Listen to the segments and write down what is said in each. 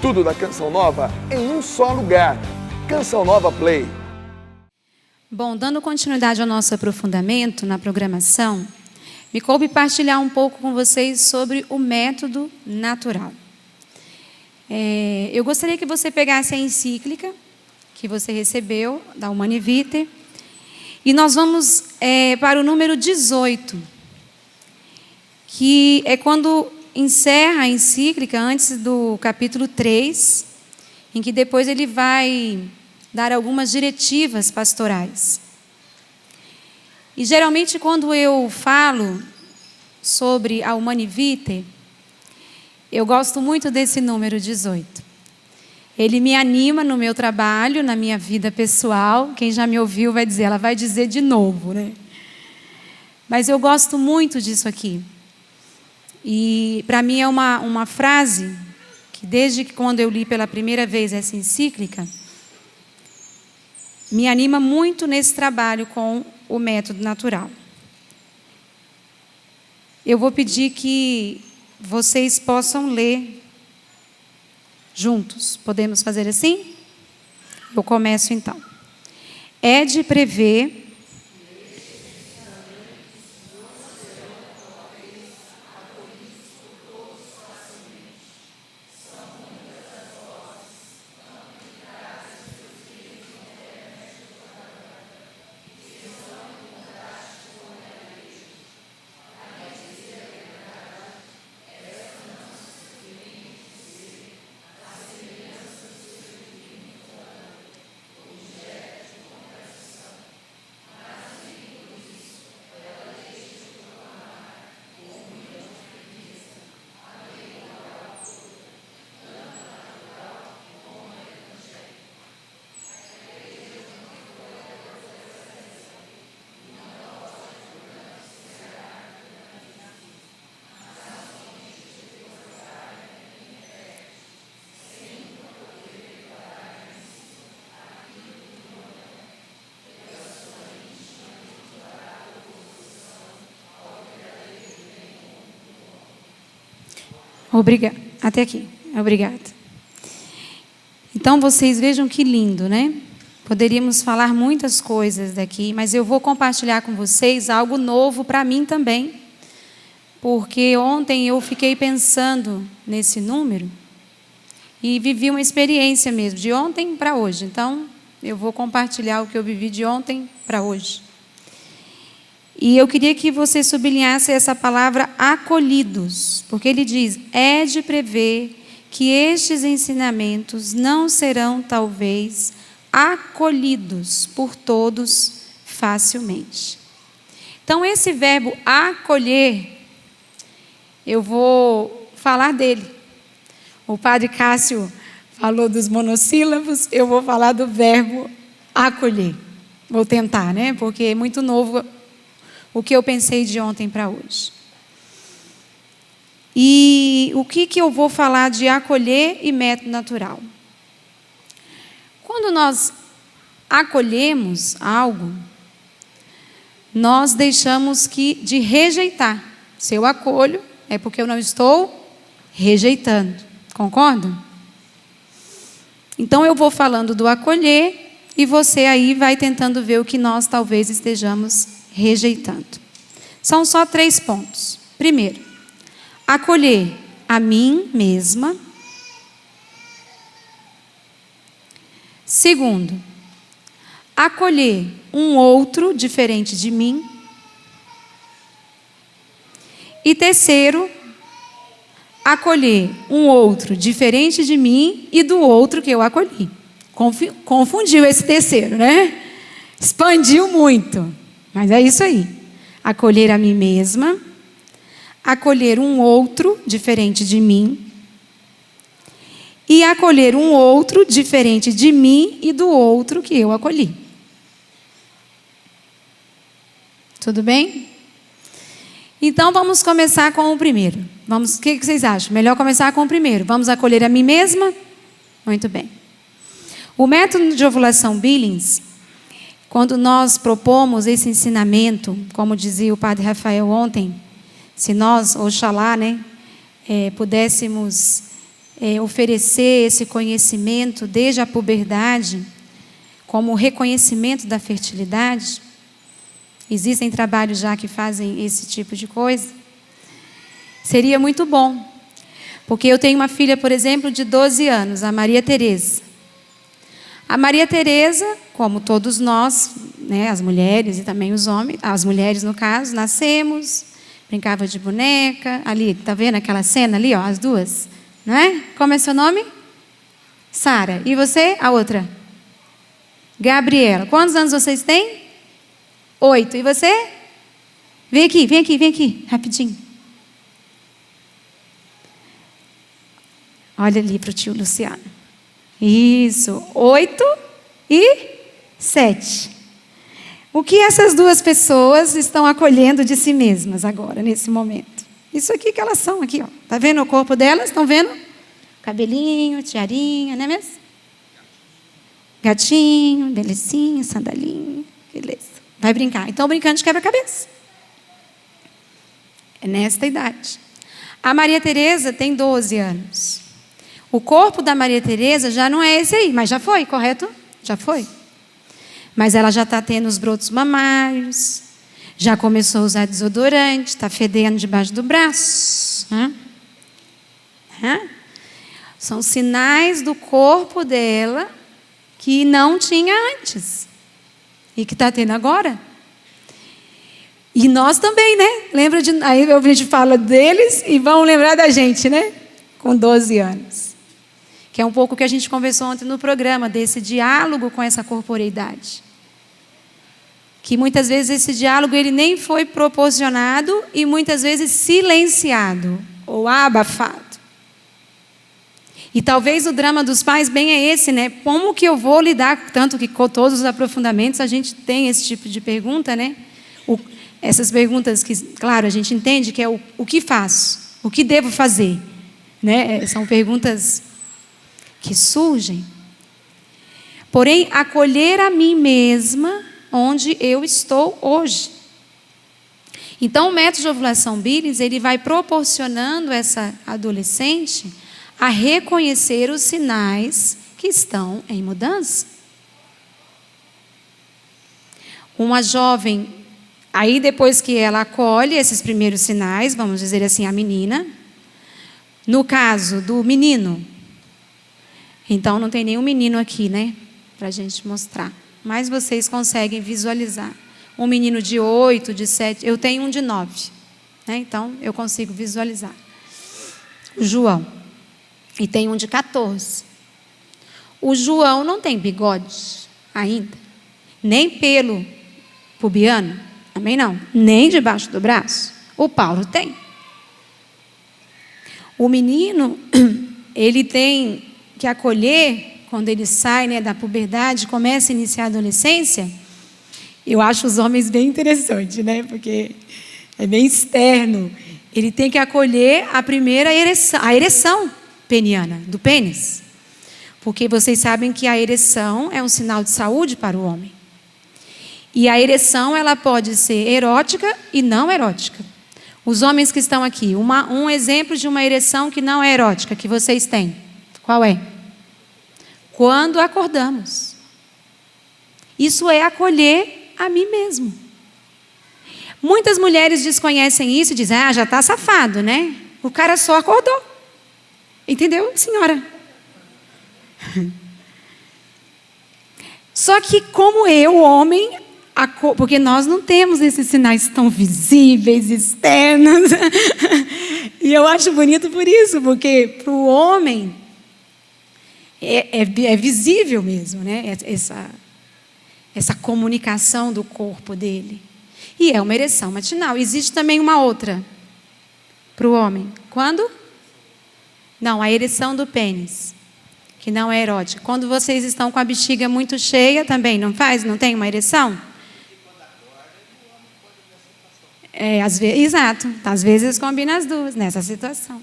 Tudo da Canção Nova em um só lugar. Canção Nova Play. Bom, dando continuidade ao nosso aprofundamento na programação, me coube partilhar um pouco com vocês sobre o método natural. Eu gostaria que você pegasse a encíclica que você recebeu, da Humanae Vitae, e nós vamos para o número 18, que é quando encerra a encíclica, antes do capítulo 3, em que depois ele vai dar algumas diretivas pastorais. E geralmente quando eu falo sobre a Humanae Vitae, eu gosto muito desse número 18. Ele me anima no meu trabalho, na minha vida pessoal. Quem já me ouviu vai dizer, ela vai dizer de novo, né? Mas eu gosto muito disso aqui. E para mim é uma frase que desde que quando eu li pela primeira vez essa encíclica, me anima muito nesse trabalho com o método natural. Eu vou pedir que vocês possam ler juntos. Podemos fazer assim? Eu começo então. É de prever Obrigada. Até aqui. Obrigada. Então, vocês vejam que lindo, né? Poderíamos falar muitas coisas daqui, mas eu vou compartilhar com vocês algo novo para mim também, porque ontem eu fiquei pensando nesse número e vivi uma experiência mesmo, de ontem para hoje. Então, eu vou compartilhar o que eu vivi de ontem para hoje. E eu queria que você sublinhasse essa palavra acolhidos, porque ele diz, é de prever que estes ensinamentos não serão, talvez, acolhidos por todos facilmente. Então, esse verbo acolher, eu vou falar dele. O padre Cássio falou dos monossílabos, eu vou falar do verbo acolher. Vou tentar, né? Porque é muito novo o que eu pensei de ontem para hoje. E o que eu vou falar de acolher e método natural? Quando nós acolhemos algo, nós deixamos de rejeitar. Se eu acolho, é porque eu não estou rejeitando. Concordam? Então eu vou falando do acolher e você aí vai tentando ver o que nós talvez estejamos rejeitando. São só 3 pontos. Primeiro, acolher a mim mesma. Segundo, acolher um outro diferente de mim. E terceiro, acolher um outro diferente de mim e do outro que eu acolhi. Confundiu esse terceiro, né? Expandiu muito. Mas é isso aí. Acolher a mim mesma, acolher um outro diferente de mim e acolher um outro diferente de mim e do outro que eu acolhi. Tudo bem? Então vamos começar com o primeiro. O que vocês acham? Melhor começar com o primeiro. Vamos acolher a mim mesma? Muito bem. O método de ovulação Billings, quando nós propomos esse ensinamento, como dizia o padre Rafael ontem, se nós, oxalá, né, pudéssemos oferecer esse conhecimento desde a puberdade, como reconhecimento da fertilidade. Existem trabalhos já que fazem esse tipo de coisa. Seria muito bom, porque eu tenho uma filha, por exemplo, de 12 anos, a Maria Tereza. A Maria Tereza, como todos nós, né, as mulheres e também os homens, as mulheres no caso, nascemos, brincava de boneca, ali, tá vendo aquela cena ali, ó, as duas, não é? Como é seu nome? Sara. E você? A outra? Gabriela. Quantos anos vocês têm? 8. E você? Vem aqui, rapidinho. Olha ali para o tio Luciano. Isso, 8 e 7. O que essas duas pessoas estão acolhendo de si mesmas agora, nesse momento? Isso aqui que elas são, aqui, ó. Tá vendo o corpo delas? Estão vendo? Cabelinho, tiarinha, não é mesmo? Gatinho, belecinha, sandalinho, beleza. Vai brincar. Então, brincando de quebra-cabeça. É nesta idade. A Maria Tereza tem 12 anos. O corpo da Maria Tereza já não é esse aí, mas já foi, correto? Já foi. Mas ela já está tendo os brotos mamários, já começou a usar desodorante, está fedendo debaixo do braço. São sinais do corpo dela que não tinha antes e que está tendo agora. E nós também, né? Lembra de... Aí a gente fala deles e vão lembrar da gente, né? Com 12 anos. Que é um pouco o que a gente conversou ontem no programa, desse diálogo com essa corporeidade. Que muitas vezes esse diálogo ele nem foi proporcionado e muitas vezes silenciado ou abafado. E talvez o drama dos pais bem é esse, né? Como que eu vou lidar, tanto que com todos os aprofundamentos a gente tem esse tipo de pergunta, né? Essas perguntas que, claro, a gente entende que é o que faço, o que devo fazer, né? São perguntas que surgem. Porém, acolher a mim mesma onde eu estou hoje. Então, o método de ovulação Billings, ele vai proporcionando essa adolescente a reconhecer os sinais que estão em mudança. Uma jovem, aí depois que ela acolhe esses primeiros sinais, vamos dizer assim, a menina, no caso do menino, então não tem nenhum menino aqui, né, para a gente mostrar, mas vocês conseguem visualizar. Um menino de 8, de 7, eu tenho um de 9, né, então eu consigo visualizar. O João, e tem um de 14. O João não tem bigode ainda, nem pelo pubiano, também não, nem debaixo do braço. O Paulo tem. O menino, ele tem que acolher, quando ele sai, né, da puberdade, começa a iniciar a adolescência. Eu acho os homens bem interessantes, né, porque é bem externo. Ele tem que acolher a primeira ereção, a ereção peniana, do pênis. Porque vocês sabem que a ereção é um sinal de saúde para o homem. E a ereção, ela pode ser erótica e não erótica. Os homens que estão aqui, um exemplo de uma ereção que não é erótica, que vocês têm, qual é? Quando acordamos. Isso é acolher a mim mesmo. Muitas mulheres desconhecem isso e dizem, já está safado, né? O cara só acordou. Entendeu, senhora? Só que como eu, homem, porque nós não temos esses sinais tão visíveis, externos. E eu acho bonito por isso, porque para o homem é visível mesmo, né? Essa comunicação do corpo dele. E é uma ereção matinal. Existe também uma outra para o homem. Quando? Não, a ereção do pênis, que não é erótica. Quando vocês estão com a bexiga muito cheia também, não faz? Não tem uma ereção? Às vezes, exato. Às vezes combina as duas nessa situação.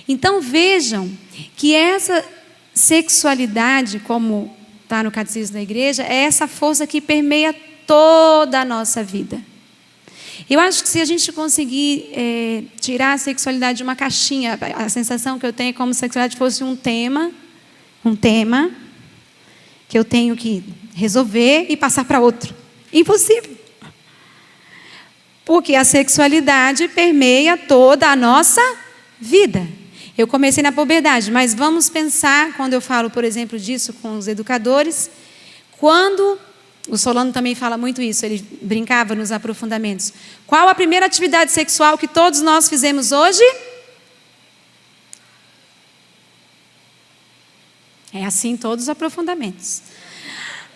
Então vejam que essa sexualidade, como está no Catecismo da Igreja, é essa força que permeia toda a nossa vida. Eu acho que se a gente conseguir tirar a sexualidade de uma caixinha, a sensação que eu tenho é como se a sexualidade fosse um tema que eu tenho que resolver e passar para outro. Impossível. Porque a sexualidade permeia toda a nossa vida. Eu comecei na puberdade, mas vamos pensar, quando eu falo, por exemplo, disso com os educadores, quando... O Solano também fala muito isso, ele brincava nos aprofundamentos. Qual a primeira atividade sexual que todos nós fizemos hoje? É assim todos os aprofundamentos.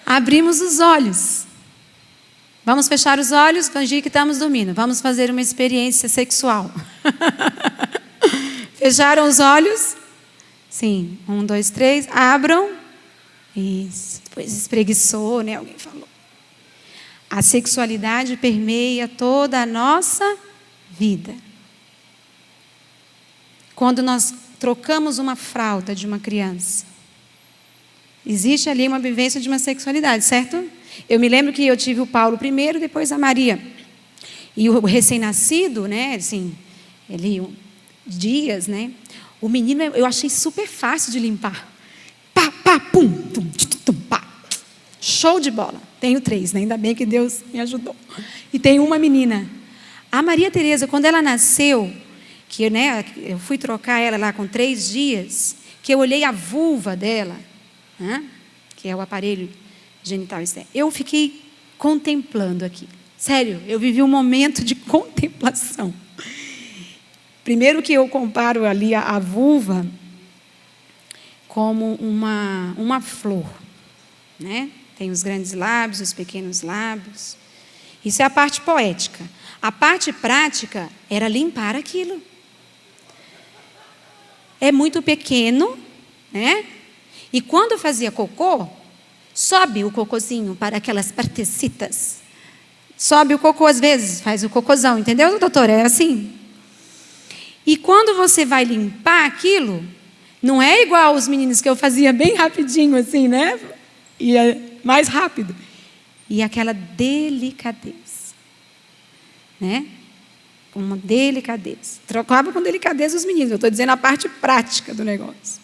Abrimos os olhos. Vamos fechar os olhos, fingir que estamos dormindo. Vamos fazer uma experiência sexual. Fecharam os olhos? Sim. 1, 2, 3. Abram. Isso. Depois espreguiçou, né? Alguém falou. A sexualidade permeia toda a nossa vida. Quando nós trocamos uma fralda de uma criança, existe ali uma vivência de uma sexualidade, certo? Eu me lembro que eu tive o Paulo primeiro, depois a Maria. E o recém-nascido, né? Assim, dias, né? O menino eu achei super fácil de limpar. Pá, pá, pum, tum, tum, pá. Show de bola. Tenho 3, né? Ainda bem que Deus me ajudou. E tem uma menina. A Maria Tereza, quando ela nasceu, que, né, eu fui trocar ela lá com 3 dias, que eu olhei a vulva dela, né, que é o aparelho genital externo, eu fiquei contemplando aqui. Sério, eu vivi um momento de contemplação. Primeiro que eu comparo ali a vulva como uma flor, né? Tem os grandes lábios, os pequenos lábios. Isso é a parte poética. A parte prática era limpar aquilo. É muito pequeno, né? E quando fazia cocô, sobe o cocôzinho para aquelas partecitas. Sobe o cocô às vezes, faz o cocôzão, entendeu, doutora? É assim. E quando você vai limpar aquilo, não é igual os meninos que eu fazia bem rapidinho assim, né? E é mais rápido. E aquela delicadeza, né? Uma delicadeza. Trocava com delicadeza os meninos. Eu estou dizendo a parte prática do negócio.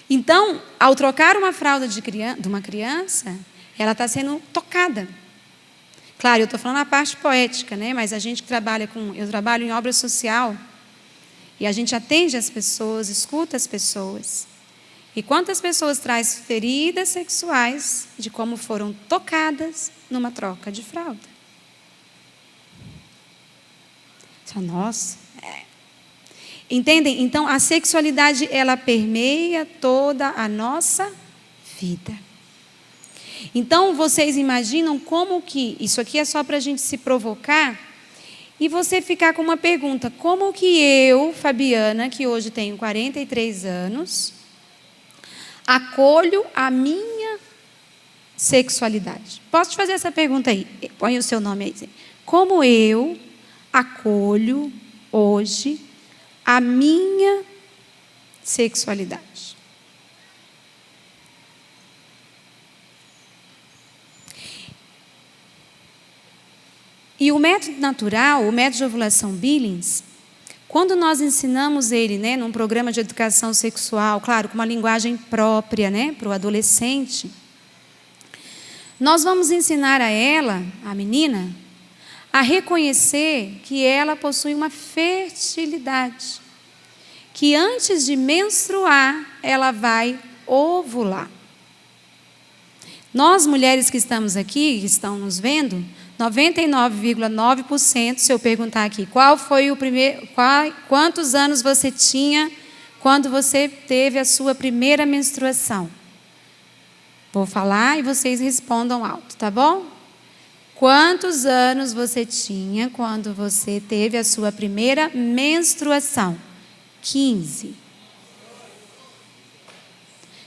Então, ao trocar uma fralda de uma criança, ela está sendo tocada. Claro, eu estou falando a parte poética, né? Mas a gente que trabalha eu trabalho em obra social e a gente atende as pessoas, escuta as pessoas. E quantas pessoas traz feridas sexuais de como foram tocadas numa troca de fralda? Nossa. Entendem? Então, a sexualidade, ela permeia toda a nossa vida. Então, vocês imaginam como que... Isso aqui é só para a gente se provocar e você ficar com uma pergunta. Como que eu, Fabiana, que hoje tenho 43 anos, acolho a minha sexualidade? Posso te fazer essa pergunta aí? Põe o seu nome aí. Como eu acolho hoje a minha sexualidade? E o método natural, o método de ovulação Billings, quando nós ensinamos ele, né, num programa de educação sexual, claro, com uma linguagem própria, né, para o adolescente, nós vamos ensinar a ela, a menina, a reconhecer que ela possui uma fertilidade, que antes de menstruar, ela vai ovular. Nós, mulheres que estamos aqui, que estão nos vendo, 99,9%, se eu perguntar aqui, qual foi o primeiro, quantos anos você tinha quando você teve a sua primeira menstruação? Vou falar e vocês respondam alto, tá bom? Quantos anos você tinha quando você teve a sua primeira menstruação? 15.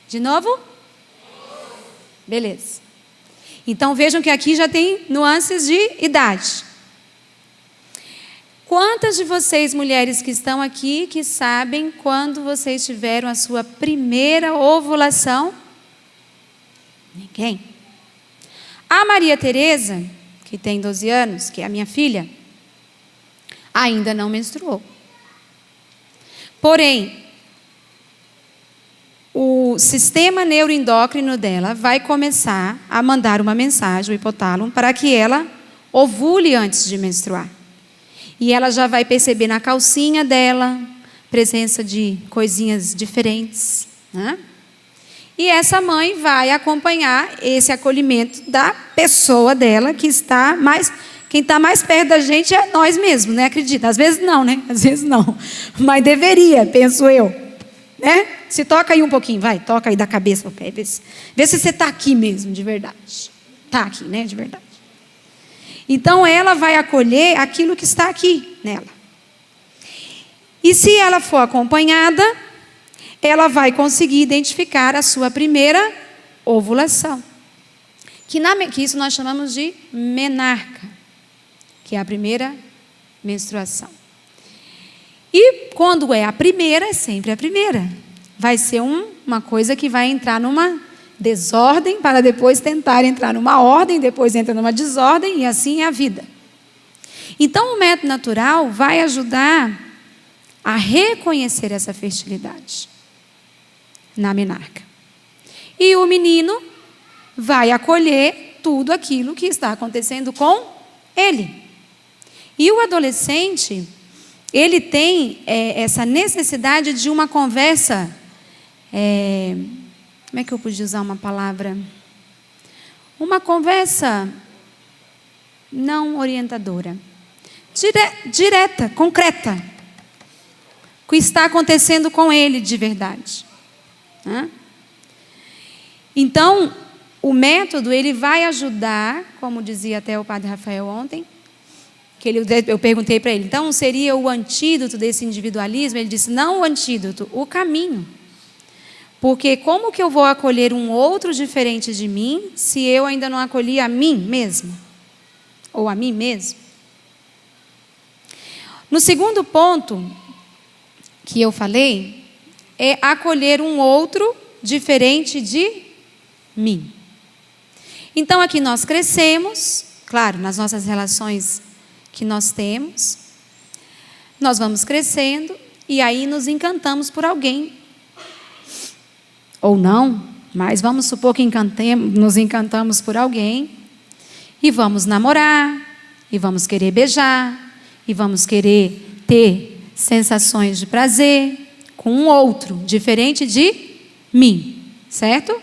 De novo? Beleza. Então vejam que aqui já tem nuances de idade. Quantas de vocês, mulheres que estão aqui, que sabem quando vocês tiveram a sua primeira ovulação? Ninguém. A Maria Tereza, que tem 12 anos, que é a minha filha, ainda não menstruou. Porém, o sistema neuroendócrino dela vai começar a mandar uma mensagem, o hipotálamo, para que ela ovule antes de menstruar. E ela já vai perceber na calcinha dela presença de coisinhas diferentes, né? E essa mãe vai acompanhar esse acolhimento da pessoa dela, que está mais... Quem está mais perto da gente é nós mesmos, né? Acredita? Às vezes não, né? Às vezes não. Mas deveria, penso eu. Né? Se toca aí um pouquinho, vai. Toca aí da cabeça ao pé. Vê se você está aqui mesmo, de verdade. Está aqui, né? De verdade. Então, ela vai acolher aquilo que está aqui nela. E se ela for acompanhada, ela vai conseguir identificar a sua primeira ovulação. Que isso nós chamamos de menarca, que é a primeira menstruação. E quando é a primeira, é sempre a primeira. Vai ser uma coisa que vai entrar numa desordem para depois tentar entrar numa ordem, depois entra numa desordem e assim é a vida. Então o método natural vai ajudar a reconhecer essa fertilidade na menarca. E o menino vai acolher tudo aquilo que está acontecendo com ele. E o adolescente, ele tem essa necessidade de uma conversa, como é que eu podia usar uma palavra? Uma conversa não orientadora, direta, concreta, o que está acontecendo com ele de verdade. Então, o método, ele vai ajudar, como dizia até o padre Rafael ontem, eu perguntei para ele, então seria o antídoto desse individualismo? Ele disse, não o antídoto, o caminho. Porque como que eu vou acolher um outro diferente de mim, se eu ainda não acolhi a mim mesmo? Ou a mim mesmo? No segundo ponto que eu falei, é acolher um outro diferente de mim. Então aqui nós crescemos, claro, nas nossas relações que nós temos, nós vamos crescendo e aí nos encantamos por alguém. Ou não, mas vamos supor que nos encantamos por alguém e vamos namorar, e vamos querer beijar, e vamos querer ter sensações de prazer com um outro, diferente de mim, certo?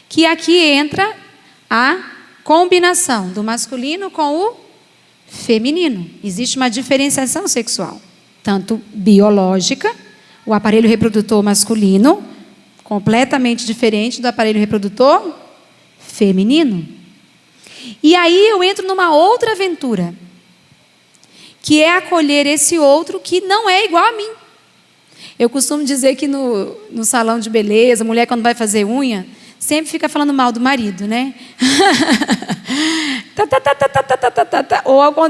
Que aqui entra a combinação do masculino com o feminino. Existe uma diferenciação sexual, tanto biológica, o aparelho reprodutor masculino, completamente diferente do aparelho reprodutor feminino. E aí eu entro numa outra aventura, que é acolher esse outro que não é igual a mim. Eu costumo dizer que no salão de beleza, a mulher quando vai fazer unha, sempre fica falando mal do marido, né?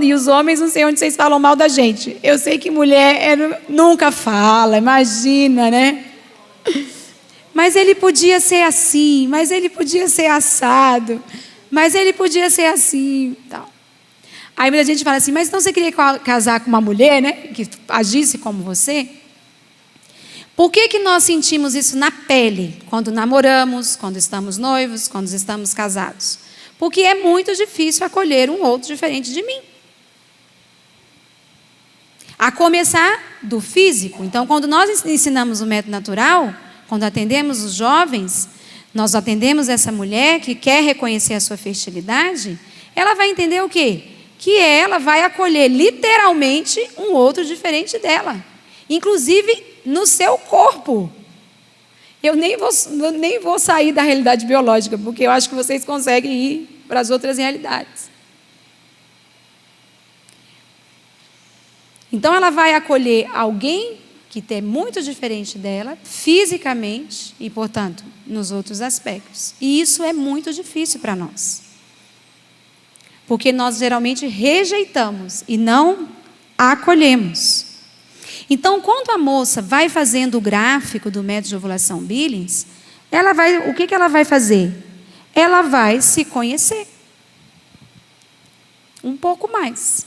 E os homens, não sei onde vocês falam mal da gente. Eu sei que mulher nunca fala, imagina, né? Mas ele podia ser assim, mas ele podia ser assado, mas ele podia ser assim, tal. Aí muita gente fala assim, mas então você queria casar com uma mulher, né, que agisse como você? Por que nós sentimos isso na pele, quando namoramos, quando estamos noivos, quando estamos casados? Porque é muito difícil acolher um outro diferente de mim. A começar do físico. Então, quando nós ensinamos o método natural, quando atendemos os jovens, nós atendemos essa mulher que quer reconhecer a sua fertilidade, ela vai entender o quê? Que ela vai acolher literalmente um outro diferente dela. Inclusive no seu corpo. Eu nem vou sair da realidade biológica, porque eu acho que vocês conseguem ir para as outras realidades. Então ela vai acolher alguém que é muito diferente dela, fisicamente e, portanto, nos outros aspectos. E isso é muito difícil para nós. Porque nós geralmente rejeitamos e não acolhemos. Então, quando a moça vai fazendo o gráfico do método de ovulação Billings, o que ela vai fazer? Ela vai se conhecer. Um pouco mais.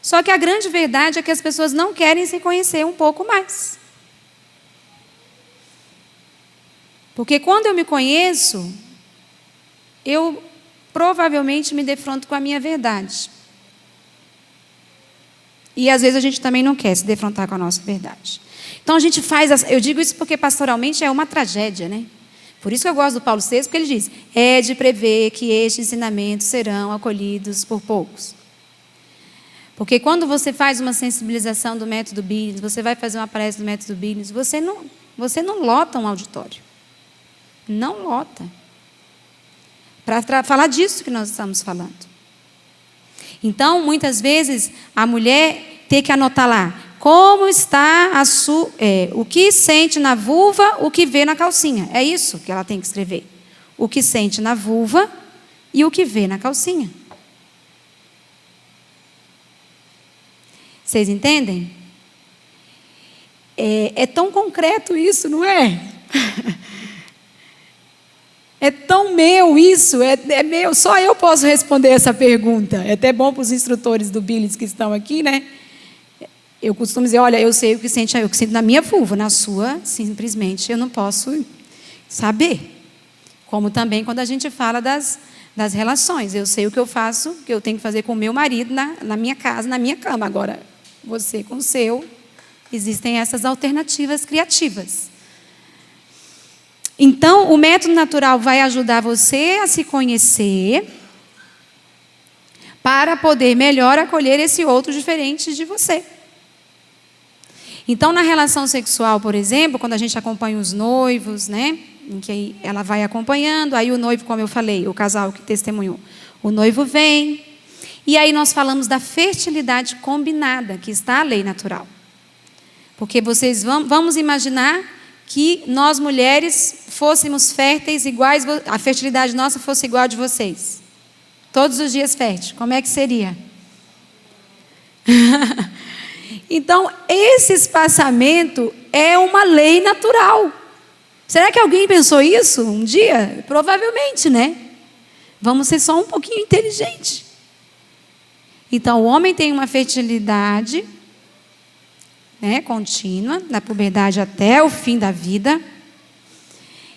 Só que a grande verdade é que as pessoas não querem se conhecer um pouco mais. Porque quando eu me conheço, eu provavelmente me defronto com a minha verdade. E às vezes a gente também não quer se defrontar com a nossa verdade. Então a gente faz, eu digo isso porque pastoralmente é uma tragédia, né? Por isso que eu gosto do Paulo VI, porque ele diz: é de prever que estes ensinamentos serão acolhidos por poucos. Porque quando você faz uma sensibilização do método Billings, você vai fazer uma palestra do método Billings, você não lota um auditório. Não lota. Para falar disso que nós estamos falando. Então, muitas vezes, a mulher tem que anotar lá como está o que sente na vulva, o que vê na calcinha. É isso que ela tem que escrever. O que sente na vulva e o que vê na calcinha. Vocês entendem? É tão concreto isso, não é? É tão meu isso, é meu, só eu posso responder essa pergunta. É até bom para os instrutores do Billings que estão aqui, né? Eu costumo dizer, olha, eu sei o que sinto na minha vulva, na sua, simplesmente, eu não posso saber. Como também quando a gente fala das relações. Eu sei o que eu faço, o que eu tenho que fazer com o meu marido na minha casa, na minha cama. Agora, você com o seu, existem essas alternativas criativas. Então, o método natural vai ajudar você a se conhecer para poder melhor acolher esse outro diferente de você. Então, na relação sexual, por exemplo, quando a gente acompanha os noivos, né, em que ela vai acompanhando, aí o noivo, como eu falei, o casal que testemunhou, o noivo vem, e aí nós falamos da fertilidade combinada, que está a lei natural. Porque vamos imaginar que nós mulheres fôssemos férteis iguais, a fertilidade nossa fosse igual a de vocês. Todos os dias fértil. Como é que seria? Então, esse espaçamento é uma lei natural. Será que alguém pensou isso um dia? Provavelmente, né? Vamos ser só um pouquinho inteligentes. Então, o homem tem uma fertilidade, né, contínua, da puberdade até o fim da vida.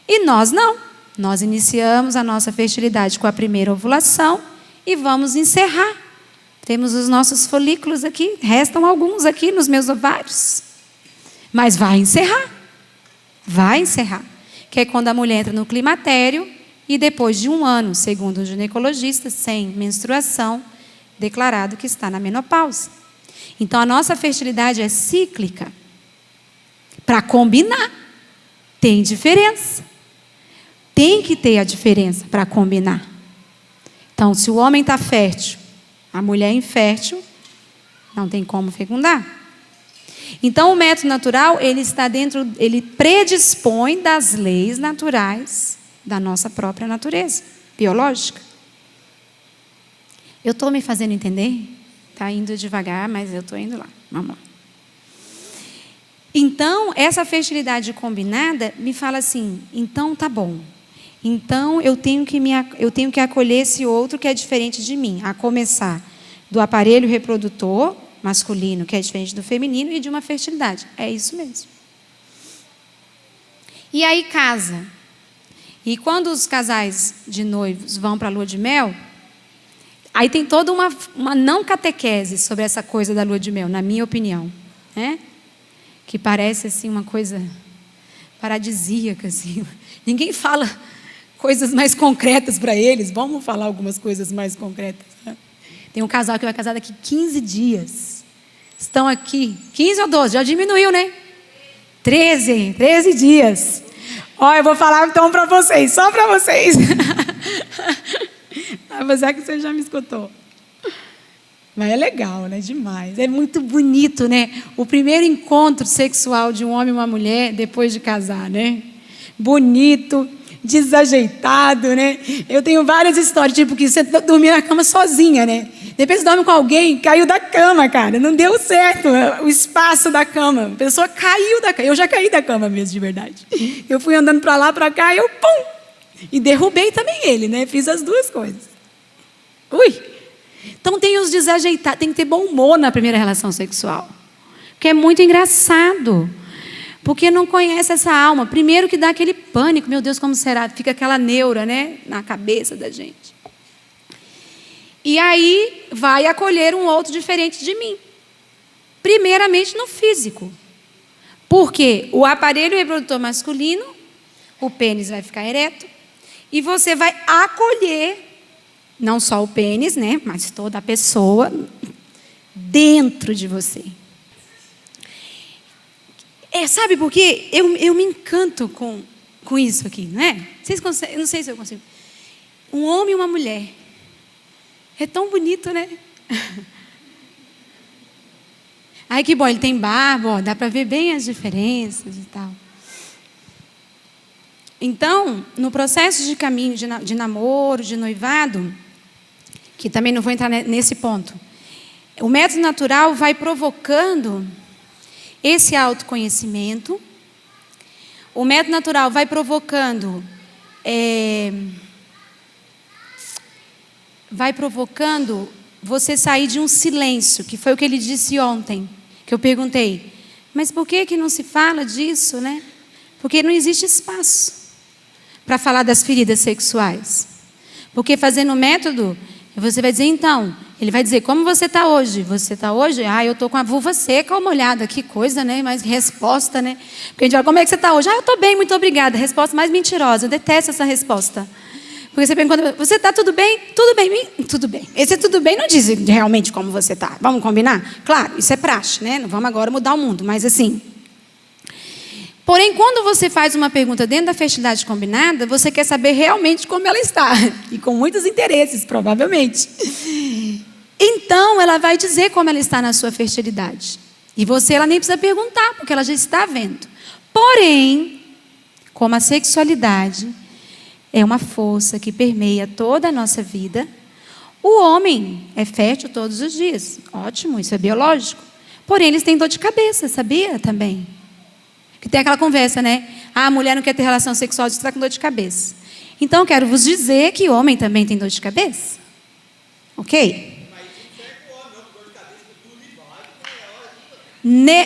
E nós não. Nós iniciamos a nossa fertilidade com a primeira ovulação e vamos encerrar. Temos os nossos folículos aqui, restam alguns aqui nos meus ovários. Mas vai encerrar. Vai encerrar. Que é quando a mulher entra no climatério e depois de 1 ano, segundo o ginecologista, sem menstruação, declarado que está na menopausa. Então, a nossa fertilidade é cíclica. Para combinar. Tem diferença. Tem que ter a diferença para combinar. Então, se o homem está fértil, a mulher é infértil, não tem como fecundar. Então, o método natural, ele predispõe das leis naturais da nossa própria natureza biológica. Eu estou me fazendo entender? Está indo devagar, mas eu estou indo lá. Vamos lá. Então, essa fertilidade combinada me fala assim, então tá bom. Então, eu tenho que acolher esse outro que é diferente de mim. A começar do aparelho reprodutor masculino, que é diferente do feminino, e de uma fertilidade. É isso mesmo. E aí casa. E quando os casais de noivos vão para a lua de mel, aí tem toda uma não catequese sobre essa coisa da lua de mel, na minha opinião, né? Que parece assim uma coisa paradisíaca, assim. Ninguém fala coisas mais concretas para eles. Vamos falar algumas coisas mais concretas. Né? Tem um casal que vai casar daqui 15 dias. Estão aqui, 15 ou 12, já diminuiu, né? 13 dias. Ó, eu vou falar então para vocês, só para vocês. Apesar que você já me escutou. Mas é legal, né? Demais. É muito bonito, né? O primeiro encontro sexual de um homem e uma mulher depois de casar, né? Bonito, desajeitado, né? Eu tenho várias histórias, tipo que você dormia na cama sozinha, né? Depois você dorme com alguém, caiu da cama, cara. Não deu certo o espaço da cama. A pessoa caiu da cama. Eu já caí da cama mesmo, de verdade. Eu fui andando para lá, para cá, e eu, pum! E derrubei também ele, né? Fiz as duas coisas. Ui! Então tem os desajeitados, tem que ter bom humor na primeira relação sexual. Porque é muito engraçado. Porque não conhece essa alma. Primeiro que dá aquele pânico, meu Deus, como será? Fica aquela neura, né, na cabeça da gente. E aí vai acolher um outro diferente de mim. Primeiramente no físico. Porque o aparelho reprodutor masculino, o pênis vai ficar ereto, e você vai acolher, não só o pênis, né, mas toda a pessoa dentro de você. Sabe por quê? Eu me encanto com isso aqui, não é? Eu não sei se eu consigo. Um homem e uma mulher. É tão bonito, né? Ai, que bom, ele tem barba, ó, dá para ver bem as diferenças e tal. Então, no processo de caminho de namoro, de noivado, que também não vou entrar nesse ponto, o método natural vai provocando esse autoconhecimento. O método natural vai provocando você sair de um silêncio, que foi o que ele disse ontem, que eu perguntei, mas por que não se fala disso, né? Porque não existe espaço para falar das feridas sexuais. Porque fazendo o método, você vai dizer, então, ele vai dizer, como você está hoje? Você está hoje? Ah, eu estou com a vulva seca ou molhada. Que coisa, né? Mas resposta, né? Porque a gente fala, como é que você está hoje? Ah, eu estou bem, muito obrigada. Resposta mais mentirosa. Eu detesto essa resposta. Porque você pergunta, você está tudo bem? Tudo bem? Tudo bem. Esse tudo bem não diz realmente como você está. Vamos combinar? Claro, isso é praxe, né? Não vamos agora mudar o mundo, mas assim. Porém, quando você faz uma pergunta dentro da fertilidade combinada, você quer saber realmente como ela está. E com muitos interesses, provavelmente. Então, ela vai dizer como ela está na sua fertilidade. E ela nem precisa perguntar, porque ela já está vendo. Porém, como a sexualidade é uma força que permeia toda a nossa vida, o homem é fértil todos os dias. Ótimo, isso é biológico. Porém, eles têm dor de cabeça, sabia também? Que tem aquela conversa, né? Ah, a mulher não quer ter relação sexual, está com dor de cabeça. Então, eu quero vos dizer que o homem também tem dor de cabeça. Ok?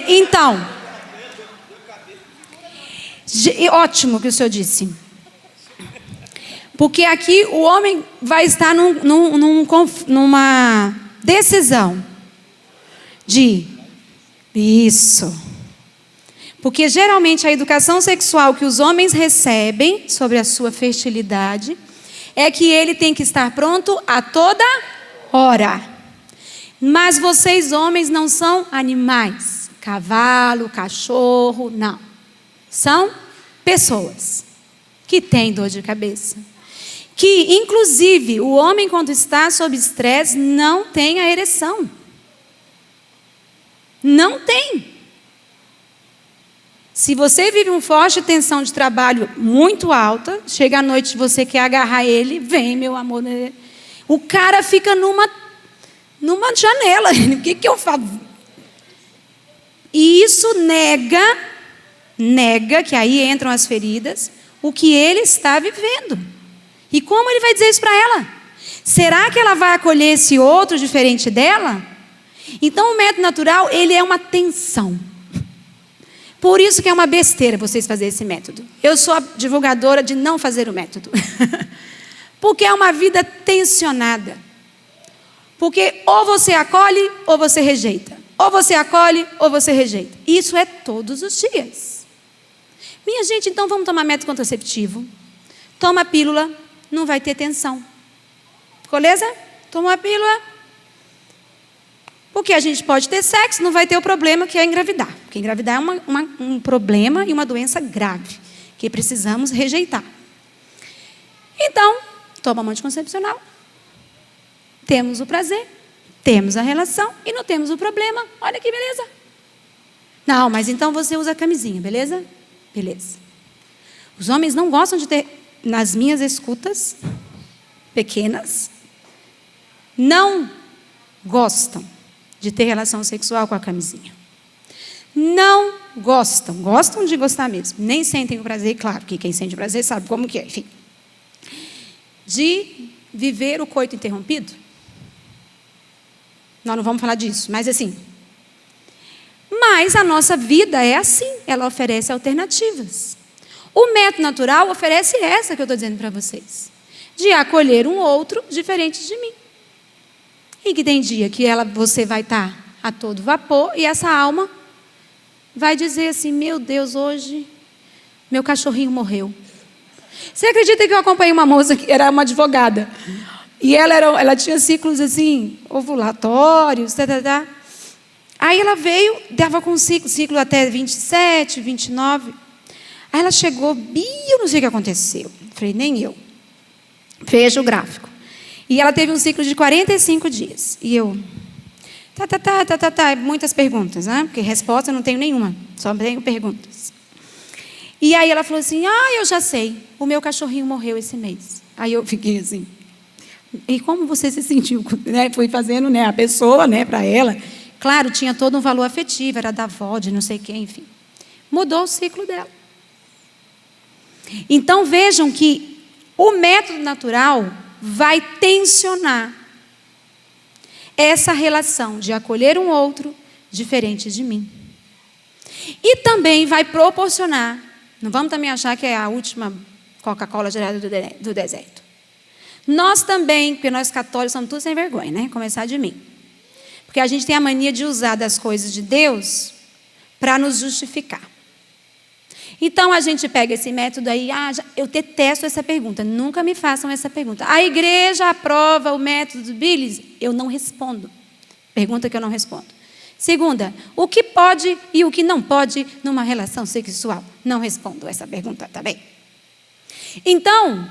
Então, ótimo que o senhor disse. Porque aqui o homem vai estar numa decisão de isso. Porque geralmente a educação sexual que os homens recebem sobre a sua fertilidade é que ele tem que estar pronto a toda hora. Mas vocês homens não são animais, cavalo, cachorro, não. São pessoas que têm dor de cabeça. Que, inclusive, o homem quando está sob estresse não tem a ereção. Não tem. Se você vive uma forte tensão de trabalho muito alta, chega à noite você quer agarrar ele, vem, meu amor. O cara fica numa janela. O que eu faço? E isso nega, que aí entram as feridas, o que ele está vivendo. E como ele vai dizer isso para ela? Será que ela vai acolher esse outro diferente dela? Então o método natural, ele é uma tensão. Por isso que é uma besteira vocês fazerem esse método. Eu sou a divulgadora de não fazer o método. Porque é uma vida tensionada. Porque ou você acolhe ou você rejeita. Ou você acolhe ou você rejeita. Isso é todos os dias. Minha gente, então vamos tomar método contraceptivo. Toma a pílula, não vai ter tensão. Beleza? Toma a pílula. Porque a gente pode ter sexo, não vai ter o problema que é engravidar. Porque engravidar é um problema e uma doença grave, que precisamos rejeitar. Então, toma um anticoncepcional, temos o prazer, temos a relação e não temos o problema. Olha que beleza. Não, mas então você usa a camisinha, beleza? Beleza. Os homens não gostam de ter, nas minhas escutas pequenas, não gostam de ter relação sexual com a camisinha. Não gostam. Gostam de gostar mesmo. Nem sentem o prazer, claro, que quem sente o prazer sabe como que é, enfim. De viver o coito interrompido. Nós não vamos falar disso, mas assim. Mas a nossa vida é assim, ela oferece alternativas. O método natural oferece essa que eu estou dizendo para vocês, de acolher um outro diferente de mim. E que tem dia que você vai estar a todo vapor e essa alma vai dizer assim, meu Deus, hoje meu cachorrinho morreu. Você acredita que eu acompanhei uma moça que era uma advogada? E ela tinha ciclos assim, ovulatórios, Aí ela veio, dava com ciclo até 27, 29. Aí ela chegou, eu não sei o que aconteceu. Falei, nem eu. Veja o gráfico. E ela teve um ciclo de 45 dias. E eu, muitas perguntas, né? Porque resposta eu não tenho nenhuma, só tenho perguntas. E aí ela falou assim, eu já sei, o meu cachorrinho morreu esse mês. Aí eu fiquei assim, e como você se sentiu? Né? Fui fazendo, né, a pessoa, né, para ela. Claro, tinha todo um valor afetivo, era da avó, de não sei quem, enfim. Mudou o ciclo dela. Então vejam que o método natural vai tensionar essa relação de acolher um outro diferente de mim. E também vai proporcionar, não vamos também achar que é a última Coca-Cola gerada do deserto. Nós também, porque nós católicos somos todos sem vergonha, né? Começar de mim. Porque a gente tem a mania de usar das coisas de Deus para nos justificar. Então, a gente pega esse método aí, eu detesto essa pergunta, nunca me façam essa pergunta. A igreja aprova o método do Billis? Eu não respondo. Pergunta que eu não respondo. Segunda, o que pode e o que não pode numa relação sexual? Não respondo essa pergunta também. Então,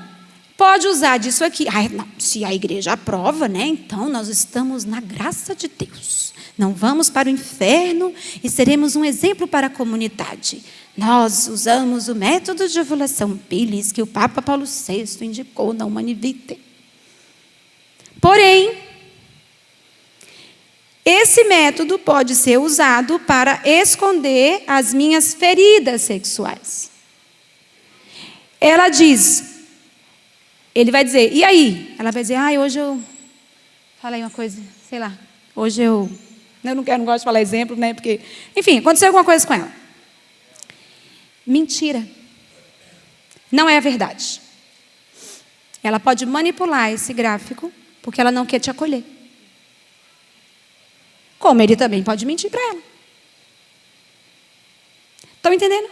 pode usar disso aqui. Não, se a igreja aprova, né? Então nós estamos na graça de Deus. Não vamos para o inferno e seremos um exemplo para a comunidade. Nós usamos o método de ovulação Billis que o Papa Paulo VI indicou na Humanae Vitae. Porém, esse método pode ser usado para esconder as minhas feridas sexuais. Ela diz, ele vai dizer, e aí? Ela vai dizer, hoje eu falei uma coisa, sei lá, hoje eu não gosto de falar exemplo, né? Porque, enfim, aconteceu alguma coisa com ela. Mentira. Não é a verdade. Ela pode manipular esse gráfico, porque ela não quer te acolher. Como ele também pode mentir para ela. Estão entendendo?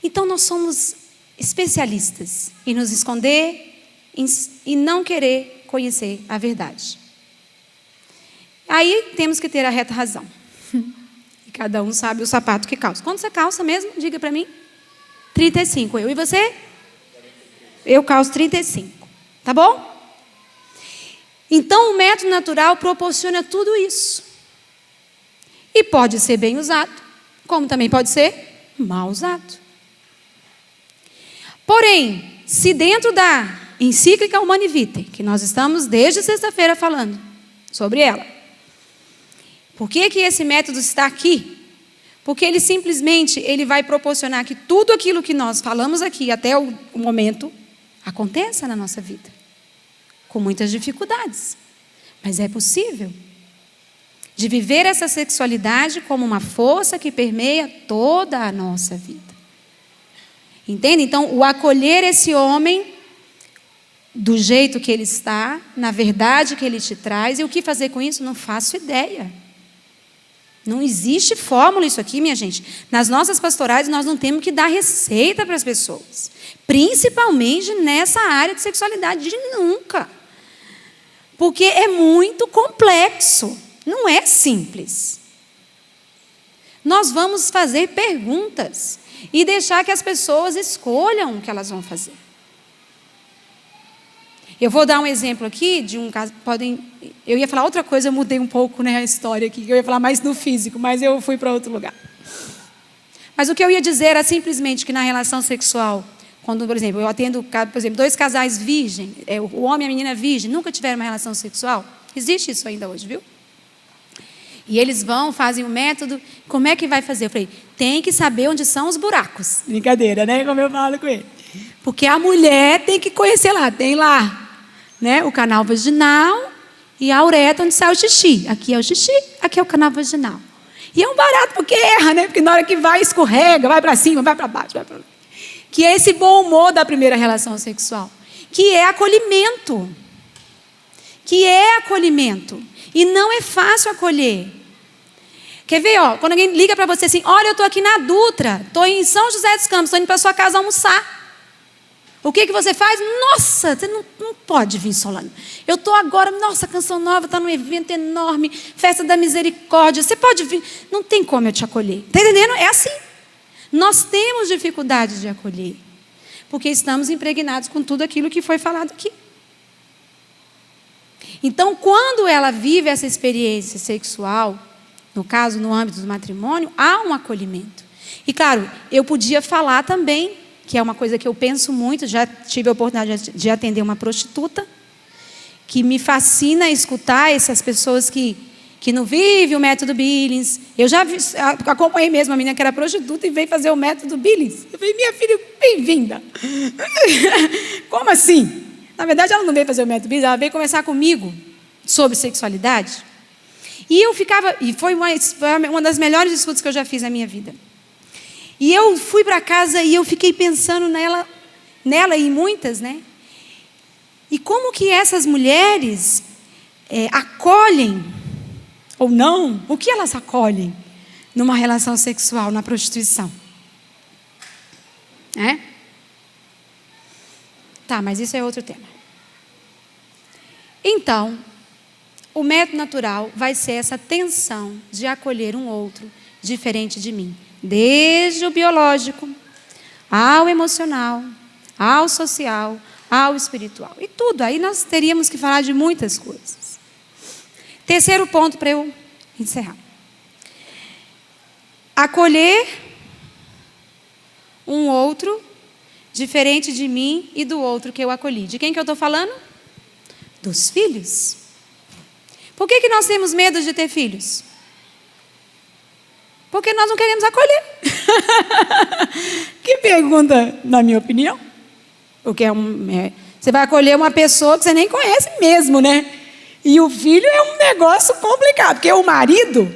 Então, nós somos especialistas em nos esconder e não querer conhecer a verdade. Aí temos que ter a reta razão. E cada um sabe o sapato que calça. Quanto você calça mesmo? Diga para mim. 35. Eu e você? Eu calço 35. Tá bom? Então o método natural proporciona tudo isso. E pode ser bem usado, como também pode ser mal usado. Porém, se dentro da encíclica Humanae Vitae, que nós estamos desde sexta-feira falando sobre ela, por que esse método está aqui? Porque ele simplesmente vai proporcionar que tudo aquilo que nós falamos aqui até o momento aconteça na nossa vida, com muitas dificuldades, mas é possível de viver essa sexualidade como uma força que permeia toda a nossa vida. Entende? Então, o acolher esse homem do jeito que ele está, na verdade que ele te traz, e o que fazer com isso? Não faço ideia. Não existe fórmula isso aqui, minha gente. Nas nossas pastorais, nós não temos que dar receita para as pessoas. Principalmente nessa área de sexualidade, nunca. Porque é muito complexo. Não é simples. Nós vamos fazer perguntas e deixar que as pessoas escolham o que elas vão fazer. Eu vou dar um exemplo aqui de um caso. Eu ia falar outra coisa, eu mudei um pouco, né, a história aqui. Eu ia falar mais no físico, mas eu fui para outro lugar. Mas o que eu ia dizer era simplesmente que na relação sexual, quando, por exemplo, eu atendo, por exemplo, 2 casais virgens, o homem e a menina virgem, nunca tiveram uma relação sexual. Existe isso ainda hoje, viu? E eles fazem o método. Como é que vai fazer? Eu falei, tem que saber onde são os buracos. Brincadeira, né? Como eu falo com ele. Porque a mulher tem que conhecer lá, tem lá, né, o canal vaginal E a uretra onde sai o xixi. Aqui é o xixi, aqui é o canal vaginal. E é um barato porque erra, né? Porque na hora que vai, escorrega, vai para cima, vai para baixo, vai para... Que é esse bom humor da primeira relação sexual. Que é acolhimento. Que é acolhimento. E não é fácil acolher. Quer ver, ó, quando alguém liga para você assim, olha, eu estou aqui na Dutra, estou em São José dos Campos, estou indo para sua casa almoçar. O que você faz? Nossa, você não pode vir, Solano. Eu estou agora, nossa, Canção Nova está num evento enorme, Festa da Misericórdia, você pode vir. Não tem como eu te acolher. Está entendendo? É assim. Nós temos dificuldade de acolher, porque estamos impregnados com tudo aquilo que foi falado aqui. Então, quando ela vive essa experiência sexual, no caso, no âmbito do matrimônio, há um acolhimento. E, claro, eu podia falar também, que é uma coisa que eu penso muito, já tive a oportunidade de atender uma prostituta, que me fascina escutar essas pessoas que não vivem o método Billings. Eu já acompanhei mesmo a menina que era prostituta e veio fazer o método Billings. Eu falei, minha filha, bem-vinda. Como assim? Na verdade, ela não veio fazer o método Billings, ela veio conversar comigo sobre sexualidade. E eu ficava, e foi uma das melhores escutas que eu já fiz na minha vida. E eu fui para casa e eu fiquei pensando nela e em muitas, né? E como que essas mulheres acolhem, ou não, o que elas acolhem numa relação sexual, na prostituição? Tá, mas isso é outro tema. Então, o método natural vai ser essa tensão de acolher um outro diferente de mim. Desde o biológico, ao emocional, ao social, ao espiritual. E tudo. Aí nós teríamos que falar de muitas coisas. Terceiro ponto para eu encerrar. Acolher um outro diferente de mim e do outro que eu acolhi. De quem que eu estou falando? Dos filhos. Por que nós temos medo de ter filhos? Porque nós não queremos acolher. Que pergunta, na minha opinião. Porque você vai acolher uma pessoa que você nem conhece mesmo, né? E o filho é um negócio complicado. Porque o marido,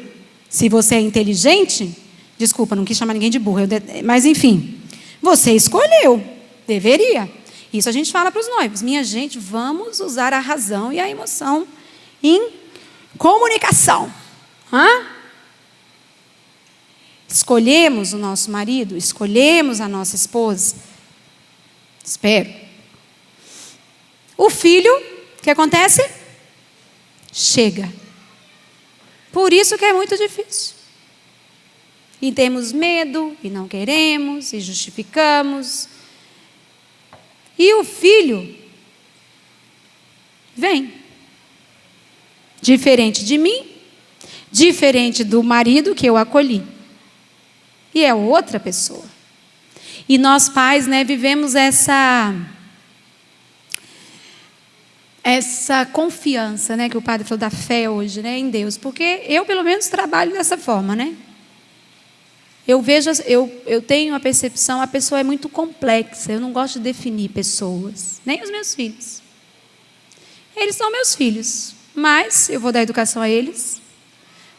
se você é inteligente, desculpa, não quis chamar ninguém de burro, mas enfim, você escolheu, deveria. Isso a gente fala para os noivos. Minha gente, vamos usar a razão e a emoção em comunicação. Escolhemos o nosso marido, escolhemos a nossa esposa. Espero. O filho, o que acontece? Chega. Por isso que é muito difícil. E temos medo, e não queremos, e justificamos. E o filho vem. Diferente de mim, diferente do marido que eu acolhi. E é outra pessoa. E nós pais, vivemos essa confiança, que o padre falou da fé hoje, em Deus. Porque eu, pelo menos, trabalho dessa forma, Eu tenho a percepção, a pessoa é muito complexa. Eu não gosto de definir pessoas, nem os meus filhos. Eles são meus filhos, mas eu vou dar educação a eles.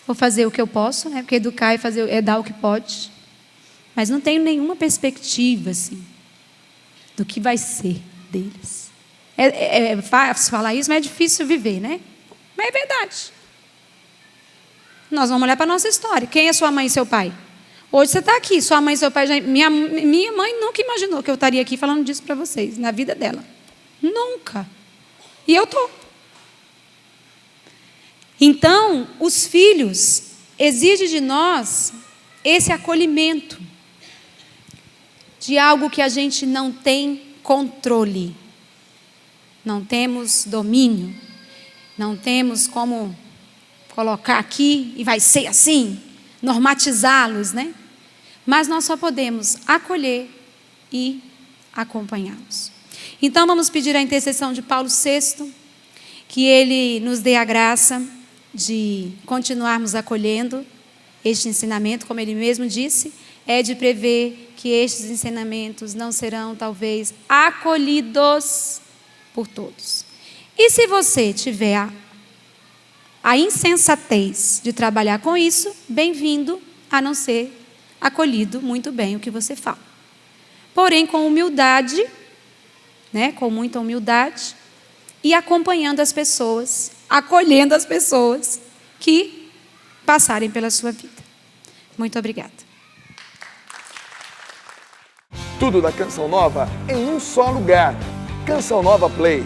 Vou fazer o que eu posso, porque educar é dar o que pode. Mas não tenho nenhuma perspectiva, assim, do que vai ser deles. É fácil falar isso, mas é difícil viver, Mas é verdade. Nós vamos olhar para a nossa história. Quem é sua mãe e seu pai? Hoje você está aqui, sua mãe e seu pai... Minha mãe nunca imaginou que eu estaria aqui falando disso para vocês, na vida dela. Nunca. E eu estou. Então, os filhos exigem de nós esse acolhimento de algo que a gente não tem controle, não temos domínio, não temos como colocar aqui e vai ser assim, normatizá-los, Mas nós só podemos acolher e acompanhá-los. Então vamos pedir a intercessão de Paulo VI, que ele nos dê a graça de continuarmos acolhendo este ensinamento, como ele mesmo disse, é de prever que estes ensinamentos não serão, talvez, acolhidos por todos. E se você tiver a insensatez de trabalhar com isso, bem-vindo a não ser acolhido muito bem o que você fala. Porém, com humildade, né, com muita humildade, e acompanhando as pessoas, acolhendo as pessoas que passarem pela sua vida. Muito obrigada. Tudo da Canção Nova em um só lugar. Canção Nova Play.